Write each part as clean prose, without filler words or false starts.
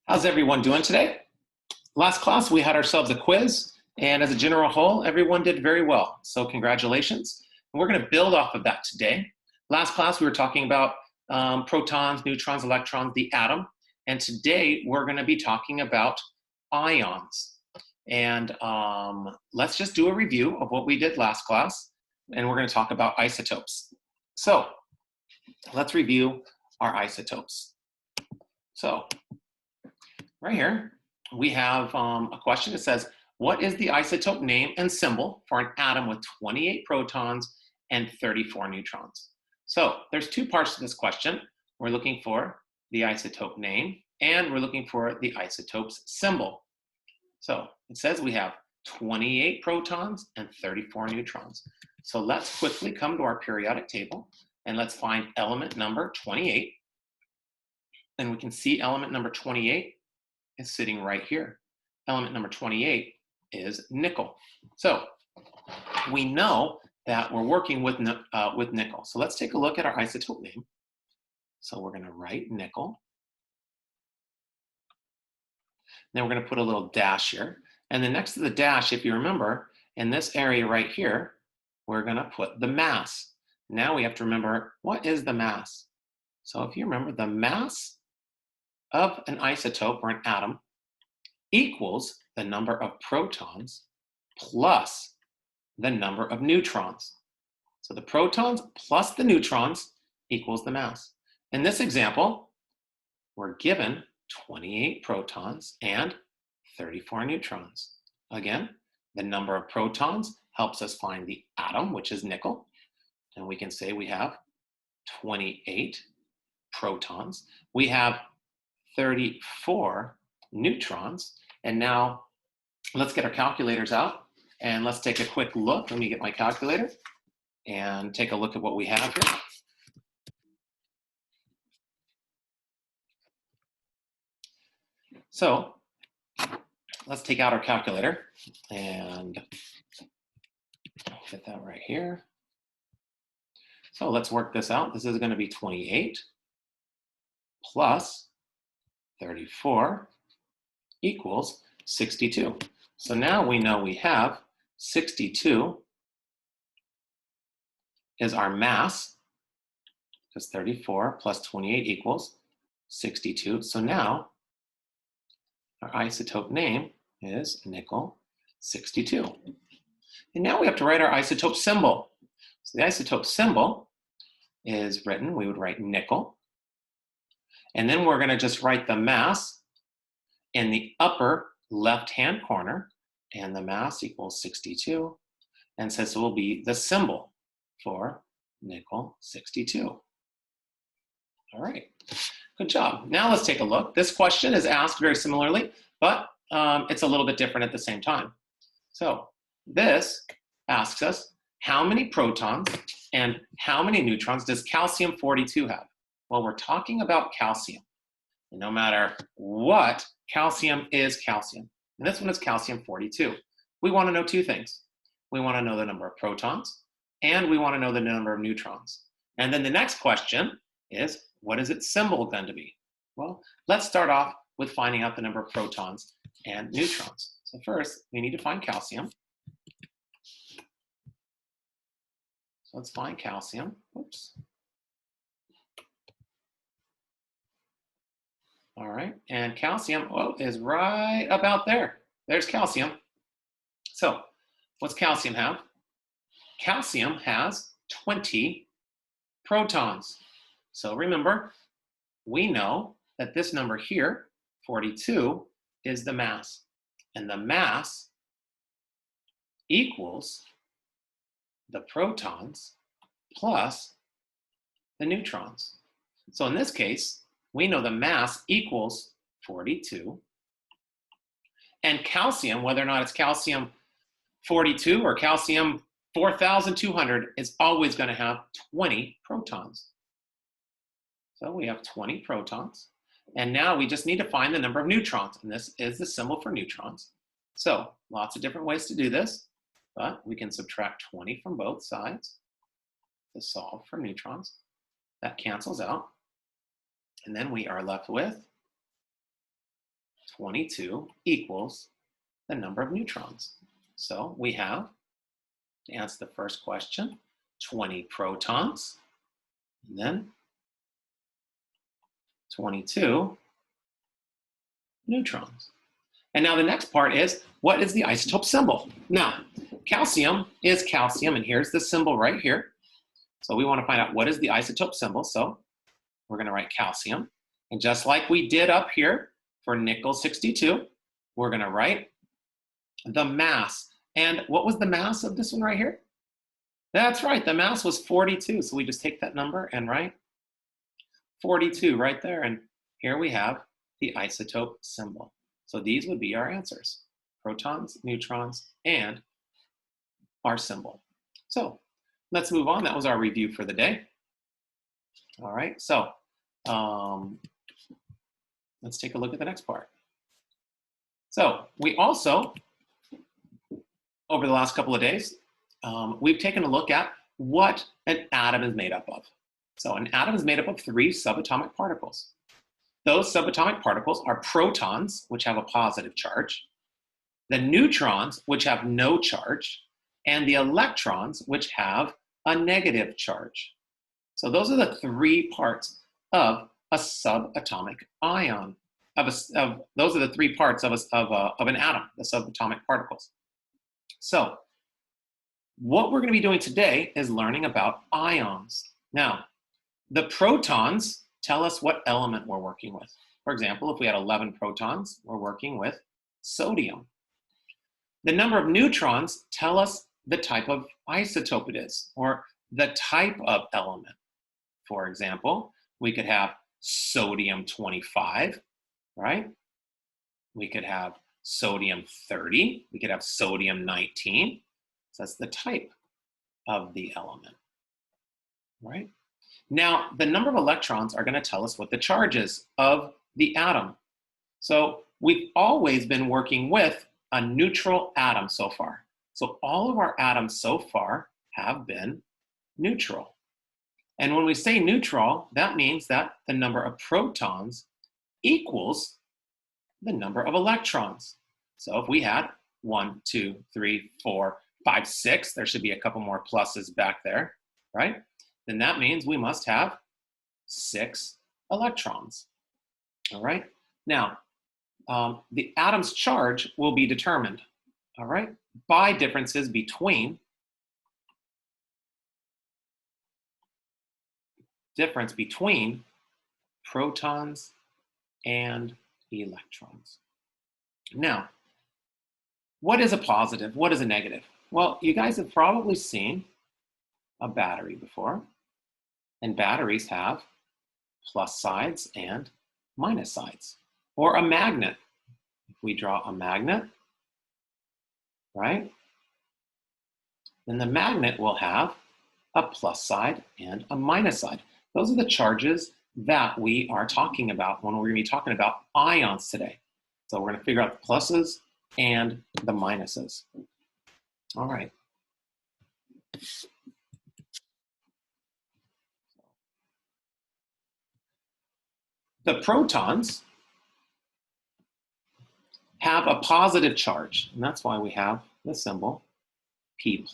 How's everyone doing today? Last class, we had ourselves a quiz, and as a general whole, everyone did very well. So congratulations. And we're going to build off of that today. Last class, we were talking about protons, neutrons, electrons, the atom. And today, we're going to be talking about ions. And let's just do a review of what we did last class, and we're going to talk about isotopes. So let's review our isotopes. So right here, we have a question that says, what is the isotope name and symbol for an atom with 28 protons and 34 neutrons? So there's two parts to this question. We're looking for the isotope name, and we're looking for the isotope's symbol. So it says we have 28 protons and 34 neutrons. So let's quickly come to our periodic table, and let's find element number 28. And we can see element number 28 is sitting right here. Element number 28 is nickel. So we know that we're working with nickel. So let's take a look at our isotope name. So we're going to write nickel. Then we're going to put a little dash here. And then next to the dash, if you remember, in this area right here, we're going to put the mass. Now we have to remember, what is the mass? So if you remember, the mass of an isotope or an atom equals the number of protons plus the number of neutrons. So the protons plus the neutrons equals the mass. In this example, we're given 28 protons and 34 neutrons. Again, the number of protons helps us find the atom, which is nickel. And we can say we have 28 protons. We have 34 neutrons. And now let's get our calculators out and let's take a quick look. Let me get my calculator and take a look at what we have here. So let's take out our calculator and fit that right here. So let's work this out. This is going to be 28 plus 34 equals 62. So now we know we have 62 is our mass, because 34 plus 28 equals 62. So now our isotope name is nickel 62. And now we have to write our isotope symbol. So the isotope symbol is written, we would write nickel. And then we're going to just write the mass in the upper left-hand corner, and the mass equals 62. And so this will be the symbol for nickel 62. All right, good job. Now let's take a look. This question is asked very similarly, but it's a little bit different at the same time. So this asks us, how many protons and how many neutrons does calcium-42 have? Well, we're talking about calcium. And no matter what, calcium is calcium. And this one is calcium-42. We want to know two things. We want to know the number of protons, and we want to know the number of neutrons. And then the next question is, what is its symbol going to be? Well, let's start off with finding out the number of protons and neutrons. So first, we need to find calcium. So let's find calcium. Oops. All right, and calcium is right about there. There's calcium. So what's calcium have? Calcium has 20 protons. So remember, we know that this number here, 42, is the mass. And the mass equals the protons plus the neutrons. So in this case, we know the mass equals 42. And calcium, whether or not it's calcium 42 or calcium 4,200, is always going to have 20 protons. So we have 20 protons. And now we just need to find the number of neutrons. And this is the symbol for neutrons. So lots of different ways to do this, but we can subtract 20 from both sides to solve for neutrons. That cancels out. And then we are left with 22 equals the number of neutrons. So we have, to answer the first question, 20 protons, and then 22 neutrons. And now the next part is, what is the isotope symbol? Now, calcium is calcium, and here's the symbol right here. So we want to find out what is the isotope symbol. So we're going to write calcium. And just like we did up here for nickel 62, we're going to write the mass. And what was the mass of this one right here? That's right, the mass was 42. So we just take that number and write 42 right there. And here we have the isotope symbol. So these would be our answers: protons, neutrons, and our symbol. So let's move on. That was our review for the day. All right, so let's take a look at the next part. So we also, over the last couple of days, we've taken a look at what an atom is made up of. So an atom is made up of 3 subatomic particles. Those subatomic particles are protons, which have a positive charge, the neutrons, which have no charge, and the electrons, which have a negative charge. So those are the 3 parts of a subatomic ion. Those are the 3 parts of an atom, the subatomic particles. So what we're going to be doing today is learning about ions. Now, the protons tell us what element we're working with. For example, if we had 11 protons, we're working with sodium. The number of neutrons tell us the type of isotope it is, or the type of element. For example, we could have sodium 25, right? We could have sodium 30. We could have sodium 19. So that's the type of the element, right? Now, the number of electrons are going to tell us what the charge is of the atom. So we've always been working with a neutral atom so far. So all of our atoms so far have been neutral. And when we say neutral, that means that the number of protons equals the number of electrons. So if we had 1, 2, 3, 4, 5, 6, there should be a couple more pluses back there, right? Then that means we must have 6 electrons. All right. Now, the atom's charge will be determined, all right, by differences between protons and electrons. Now, what is a positive? What is a negative? Well, you guys have probably seen a battery before, and batteries have plus sides and minus sides. Or a magnet. If we draw a magnet, right, then the magnet will have a plus side and a minus side. Those are the charges that we are talking about when we're going to be talking about ions today. So we're going to figure out the pluses and the minuses. All right. The protons have a positive charge, and that's why we have the symbol P+.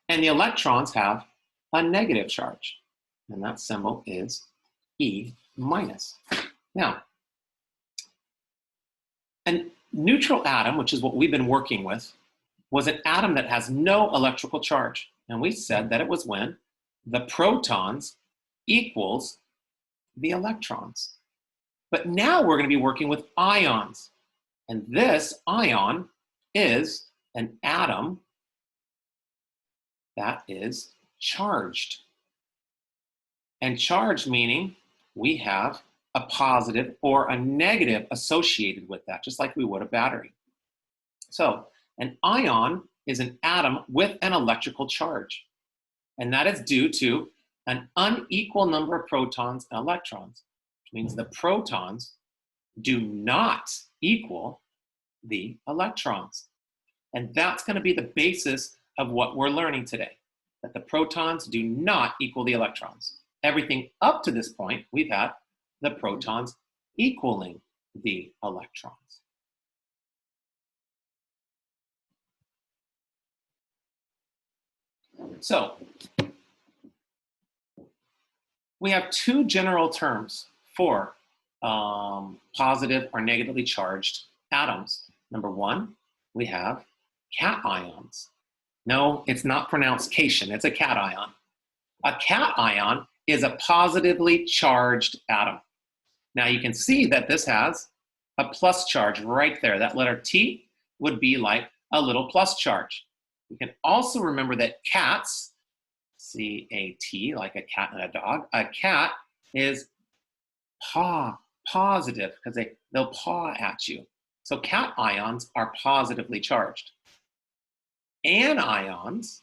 And the electrons have a negative charge, and that symbol is E-. Now, a neutral atom, which is what we've been working with, was an atom that has no electrical charge. And we said that it was when the protons equals the electrons. But now we're going to be working with ions. And this ion is an atom that is charged. And charged meaning we have a positive or a negative associated with that, just like we would a battery. So an ion is an atom with an electrical charge. And that is due to an unequal number of protons and electrons, which means the protons do not equal the electrons. And that's going to be the basis of what we're learning today, that the protons do not equal the electrons. Everything up to this point, we've had the protons equaling the electrons. So we have two general terms for positive or negatively charged atoms. Number one, we have cations. No, it's not pronounced cation, it's a cation. A cation is a positively charged atom. Now you can see that this has a plus charge right there. That letter T would be like a little plus charge. You can also remember that cats, C-A-T, like a cat and a dog, a cat is positive because they'll paw at you. So cations are positively charged. Anions,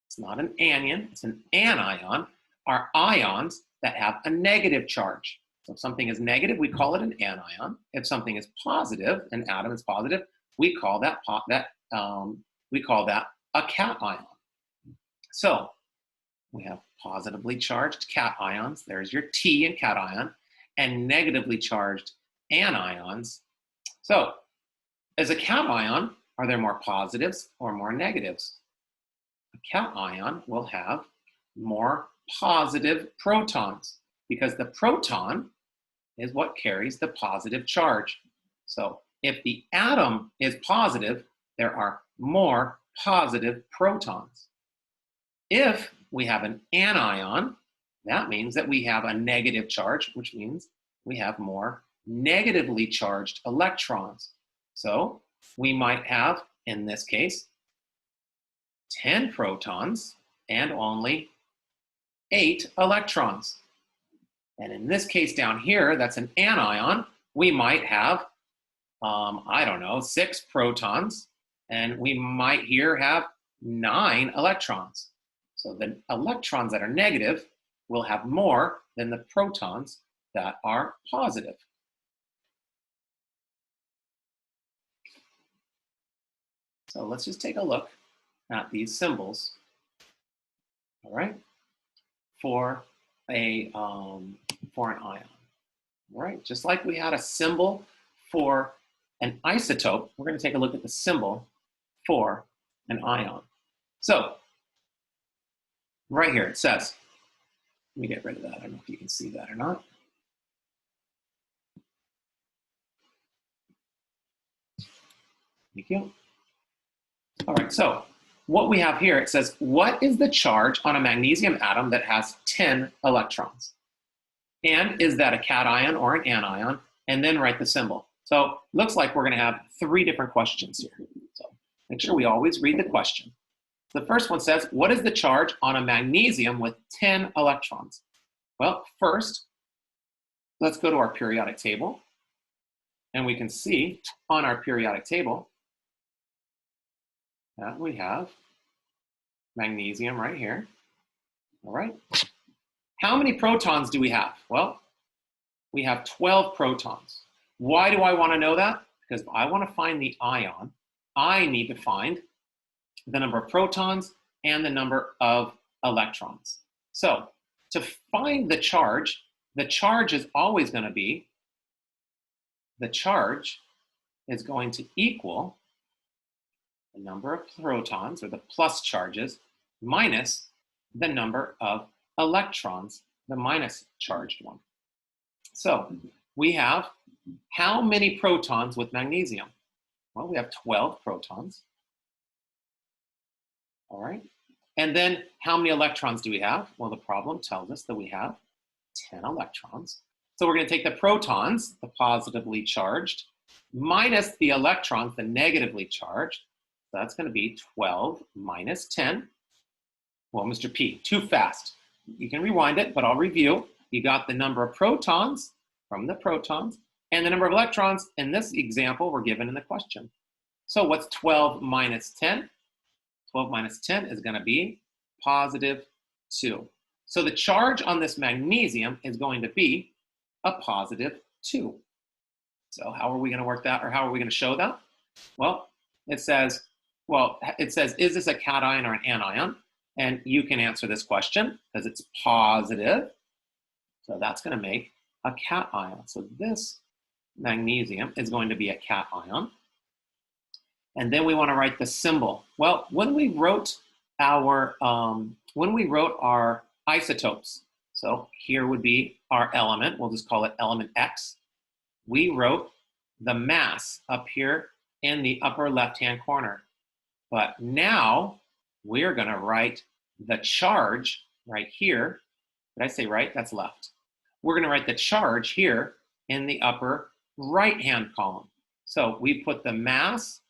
it's not an anion, it's an anion, are ions that have a negative charge. So if something is negative, we call it an anion. If something is positive, an atom is positive, we call that a cation. So we have positively charged cations. There's your T in cation, and negatively charged anions. So as a cation, are there more positives or more negatives? A cation will have more positive protons because the proton is what carries the positive charge. So if the atom is positive, there are more positive protons. If we have an anion, that means that we have a negative charge, which means we have more negatively charged electrons. So we might have, in this case, 10 protons and only 8 electrons. And in this case down here, that's an anion, we might have, 6 protons, and we might here have 9 electrons. So the electrons that are negative will have more than the protons that are positive. So let's just take a look at these symbols, all right, for an ion. All right, just like we had a symbol for an isotope, we're going to take a look at the symbol for an ion. So right here it says, let me get rid of that. I don't know if you can see that or not. Thank you. All right, so what we have here, it says, what is the charge on a magnesium atom that has 10 electrons? And is that a cation or an anion? And then write the symbol. So looks like we're going to have 3 different questions here. So make sure we always read the question. The first one says, what is the charge on a magnesium with 10 electrons? Well, first, let's go to our periodic table. And we can see on our periodic table that we have magnesium right here. All right. How many protons do we have? Well, we have 12 protons. Why do I want to know that? Because if I want to find the ion, I need to find the number of protons and the number of electrons. So to find the charge is always going to be, the charge is going to equal the number of protons, or the plus charges, minus the number of electrons, the minus charged one. So we have how many protons with magnesium? Well, we have 12 protons. All right. And then how many electrons do we have? Well, the problem tells us that we have 10 electrons. So we're going to take the protons, the positively charged, minus the electrons, the negatively charged. So that's going to be 12 minus 10. Well, Mr. P, too fast. You can rewind it, but I'll review. You got the number of protons from the protons, and the number of electrons in this example were given in the question. So what's 12 minus 10? 12 minus 10 is going to be positive 2. So the charge on this magnesium is going to be a positive 2. So how are we going to work that, or how are we going to show that? Well, it says, is this a cation or an anion? And you can answer this question because it's positive. So that's going to make a cation. So this magnesium is going to be a cation. And then we want to write the symbol. Well, when we wrote when we wrote our isotopes, so here would be our element, we'll just call it element X. We wrote the mass up here in the upper left-hand corner. But now we're gonna write the charge right here. Did I say right? That's left. We're gonna write the charge here in the upper right-hand column. So we put the mass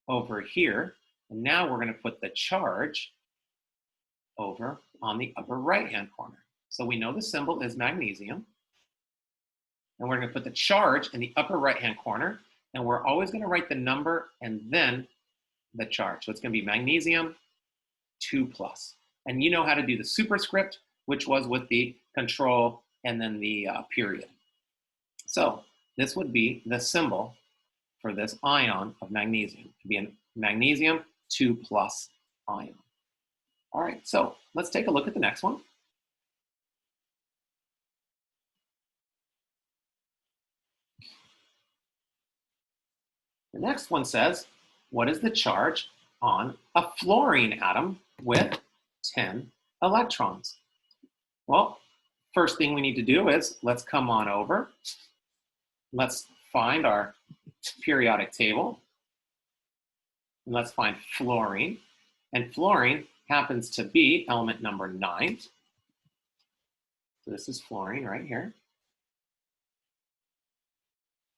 over here, and now we're gonna put the charge over on the upper right-hand corner. So we know the symbol is magnesium, and we're gonna put the charge in the upper right-hand corner, and we're always gonna write the number and then the charge. So it's gonna be magnesium 2+. And you know how to do the superscript, which was with the control and then the period. So this would be the symbol for this ion of magnesium. It would be a magnesium 2+ ion. All right, so let's take a look at the next one. The next one says, what is the charge on a fluorine atom with 10 electrons? Well, first thing we need to do is let's come on over. Let's find our periodic table. And let's find fluorine. And fluorine happens to be element number 9. So this is fluorine right here.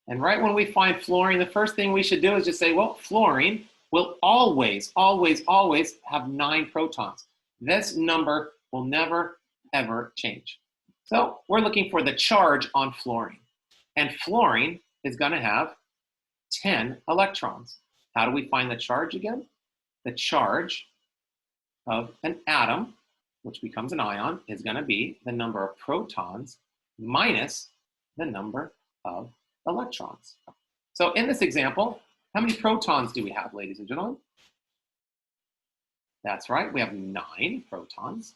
And right when we find fluorine, the first thing we should do is just say, well, fluorine will always, always, always have 9 protons. This number will never, ever change. So we're looking for the charge on fluorine. And fluorine is going to have 10 electrons. How do we find the charge again? The charge of an atom, which becomes an ion, is going to be the number of protons minus the number of electrons. So in this example, how many protons do we have, ladies and gentlemen? That's right, we have 9 protons.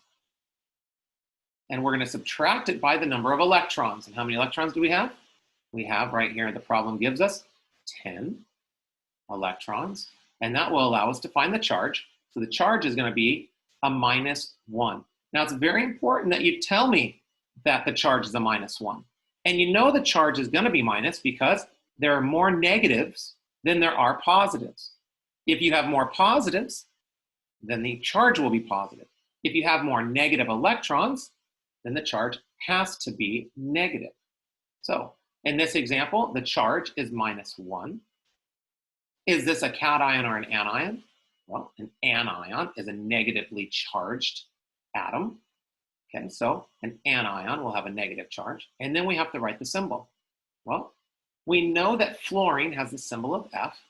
And we're going to subtract it by the number of electrons. And how many electrons do we have? We have right here, the problem gives us 10 electrons. And that will allow us to find the charge. So the charge is going to be a -1. Now it's very important that you tell me that the charge is a -1. And you know the charge is going to be minus because there are more negatives than there are positives. If you have more positives, then the charge will be positive. If you have more negative electrons, then the charge has to be negative. So in this example, the charge is -1. Is this a cation or an anion? Well, an anion is a negatively charged atom. Okay, so an anion will have a negative charge. And then we have to write the symbol. Well, we know that fluorine has the symbol of F.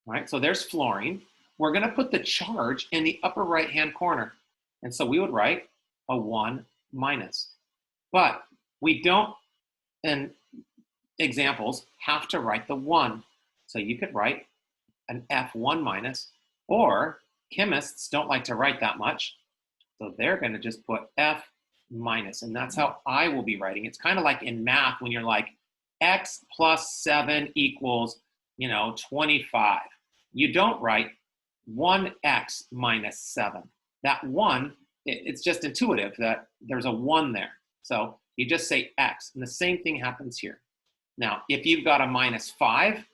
All right, so there's fluorine. We're going to put the charge in the upper right-hand corner. And so we would write a 1-. But we don't, in examples, have to write the 1. So you could write an F1-, or chemists don't like to write that much. So they're going to just put F-, and that's how I will be writing. It's kind of like in math when you're like, x plus 7 equals, 25. You don't write 1x minus 7. That 1, it's just intuitive that there's a 1 there. So you just say x, and the same thing happens here. Now, if you've got a -5,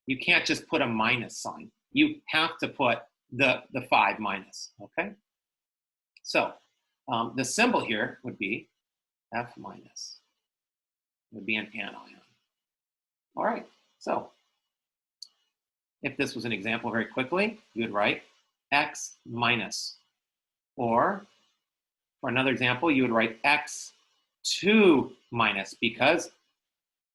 you can't just put a minus sign. You have to put the 5-, okay? So the symbol here would be F-. It would be an anion. All right, so if this was an example very quickly, you would write X-. Or for another example, you would write X2-, because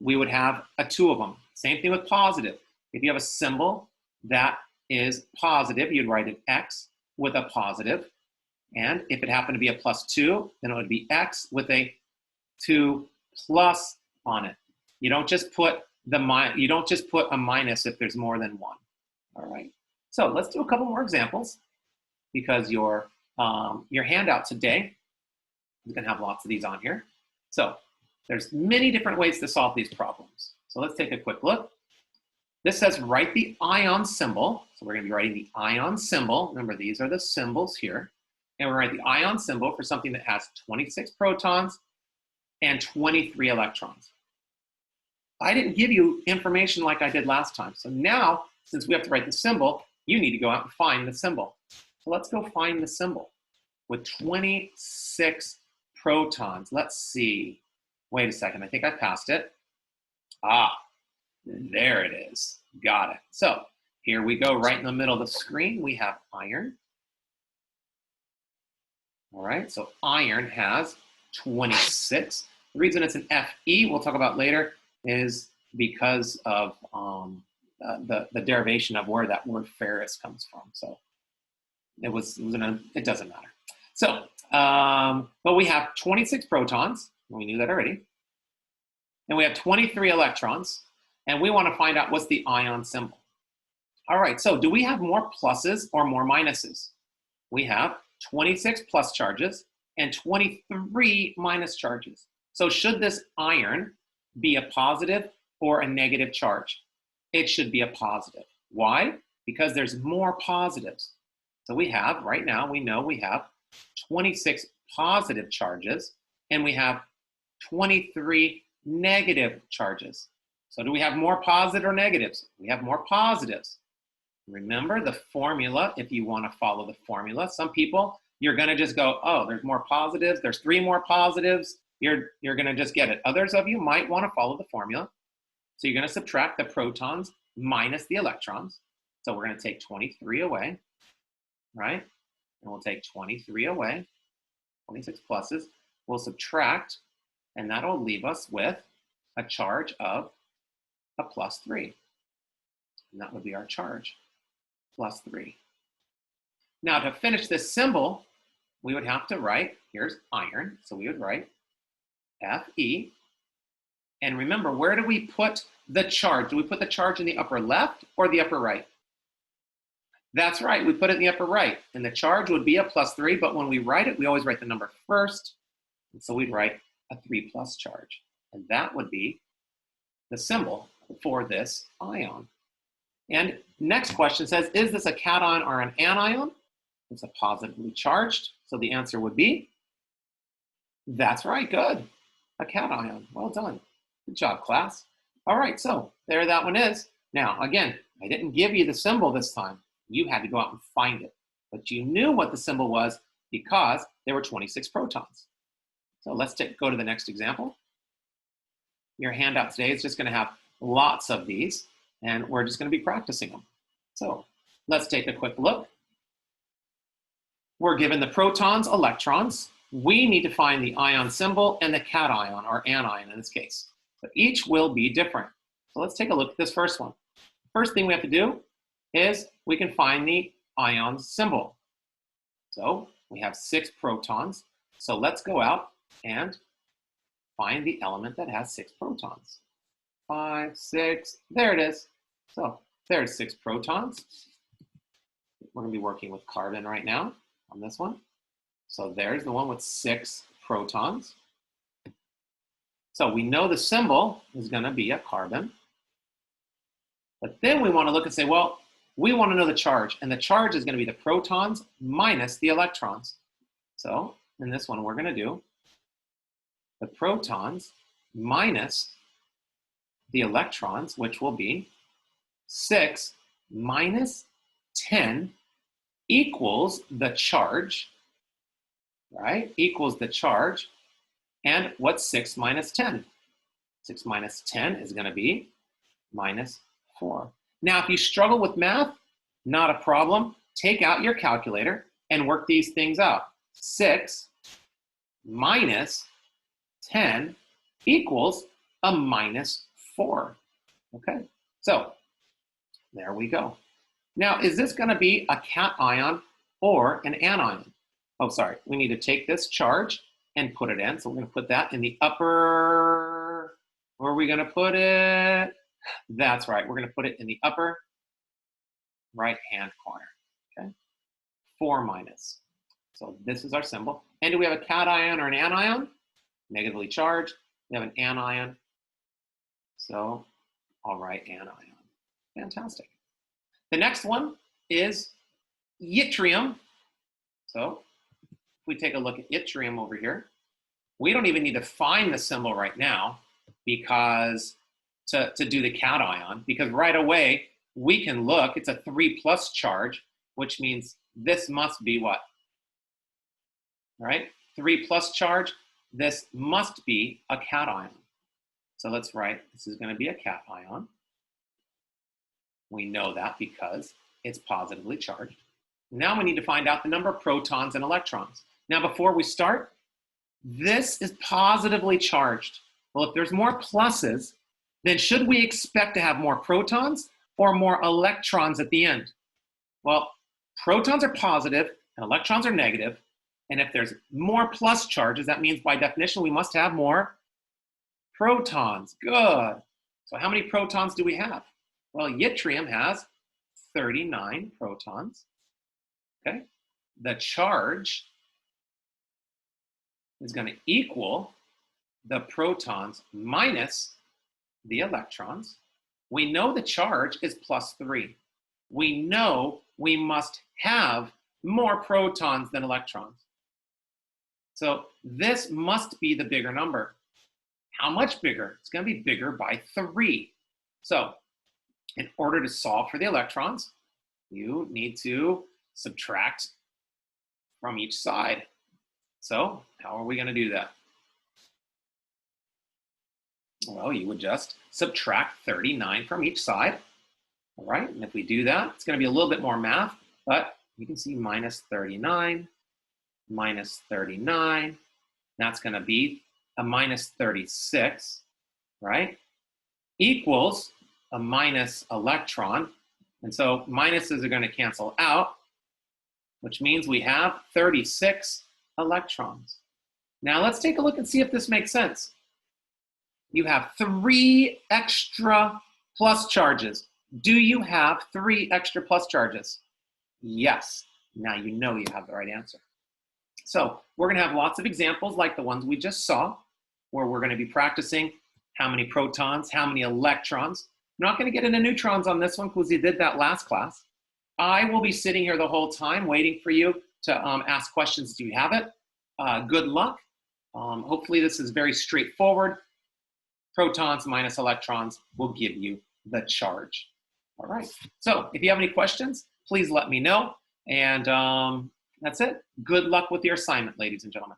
we would have a 2 of them. Same thing with positive. If you have a symbol that is positive, you'd write an X with a positive. And if it happened to be a +2, then it would be X with a 2+ on it. You don't just put a minus if there's more than 1. All right. So let's do a couple more examples because your handout today is going to have lots of these on here. So there's many different ways to solve these problems. So let's take a quick look. This says write the ion symbol. So we're going to be writing the ion symbol. Remember, these are the symbols here. And we're going to write the ion symbol for something that has 26 protons and 23 electrons. I didn't give you information like I did last time. So now, since we have to write the symbol, you need to go out and find the symbol. So let's go find the symbol with 26 protons. Let's see. Wait a second, I think I passed it. Ah, there it is. Got it. So here we go, right in the middle of the screen, we have iron. All right, so iron has 26. The reason it's an Fe, we'll talk about later, is because of the derivation of where that word ferrous comes from. So it doesn't matter. So, but we have 26 protons, we knew that already. And we have 23 electrons, and we want to find out what's the ion symbol. All right, so do we have more pluses or more minuses? We have 26 plus charges and 23 minus charges. So should this iron be a positive or a negative charge? It should be a positive. Why? Because there's more positives. So we have, right now, we know we have 26 positive charges and we have 23 negative charges. So do we have more positive or negatives? We have more positives. Remember the formula, if you want to follow the formula. Some people, you're going to just go, oh, there's more positives, there's 3 more positives, you're going to just get it. Others of you might want to follow the formula. So you're going to subtract the protons minus the electrons. So we're going to take 23 away, right? And we'll take 23 away, 26 pluses. We'll subtract, and that'll leave us with a charge of a +3. And that would be our charge, +3. Now to finish this symbol, we would have to write, here's iron, so we would write Fe. And remember, where do we put the charge? Do we put the charge in the upper left or the upper right? That's right, we put it in the upper right. And the charge would be a +3, but when we write it, we always write the number first. And so we'd write a 3+ charge. And that would be the symbol for this ion. And next question says, is this a cation or an anion? It's a positively charged. So the answer would be, that's right, good. A cation. Well done. Good job, class. All right, so there that one is. Now, again, I didn't give you the symbol this time. You had to go out and find it. But you knew what the symbol was because there were 26 protons. So let's go to the next example. Your handout today is just going to have lots of these, and we're just going to be practicing them. So let's take a quick look. We're given the protons, electrons. We need to find the ion symbol and the cation, or anion in this case. So each will be different. So let's take a look at this first one. First thing we have to do is we can find the ion symbol. So we have 6 protons. So let's go out and find the element that has 6 protons. 5, 6, there it is. So there's 6 protons. We're going to be working with carbon right now on this one. So there's the one with 6 protons. So we know the symbol is going to be a carbon. But then we want to look and say, well, we want to know the charge. And the charge is going to be the protons minus the electrons. So in this one, we're going to do the protons minus the electrons, which will be 6 minus 10 equals the charge, right? Equals the charge. And what's 6 minus 10? 6 minus 10 is going to be -4. Now, if you struggle with math, not a problem. Take out your calculator and work these things out. 6 minus 10 equals a -4. Okay, so there we go. Now, is this going to be a cation or an anion? Oh, sorry, we need to take this charge and put it in. So we're going to put that in the upper, where are we going to put it? That's right, we're going to put it in the upper right-hand corner, okay? 4 minus. So this is our symbol. And do we have a cation or an anion? Negatively charged. We have an anion. So I'll write anion. Fantastic. The next one is yttrium. So if we take a look at yttrium over here, we don't even need to find the symbol right now because to do the cation, because right away we can look, it's a 3+ charge, which means this must be what? Right? 3+ charge, this must be a cation. So let's write, this is going to be a cation. We know that because it's positively charged. Now we need to find out the number of protons and electrons. Now before we start, this is positively charged. Well, if there's more pluses, then should we expect to have more protons or more electrons at the end? Well, protons are positive and electrons are negative. And if there's more plus charges, that means by definition we must have more protons. Good. So how many protons do we have? Well, yttrium has 39 protons. Okay. The charge is going to equal the protons minus the electrons. We know the charge is +3. We know we must have more protons than electrons. So this must be the bigger number. How much bigger? It's going to be bigger by 3. So in order to solve for the electrons, you need to subtract from each side. So how are we going to do that? Well, you would just subtract 39 from each side. All right, and if we do that, it's going to be a little bit more math, but you can see minus 39, minus 39. That's going to be a minus 36, right? Equals a minus electron. And so minuses are going to cancel out, which means we have 36 electrons. Now let's take a look and see if this makes sense. You have 3 extra plus charges. Do you have 3 extra plus charges? Yes. Now you know you have the right answer. So we're going to have lots of examples like the ones we just saw, where we're going to be practicing how many protons, how many electrons. I'm not going to get into neutrons on this one because we did that last class. I will be sitting here the whole time waiting for you to ask questions. Do you have it? Good luck. Hopefully this is very straightforward. Protons minus electrons will give you the charge. All right. So if you have any questions, please let me know. And that's it. Good luck with your assignment, ladies and gentlemen.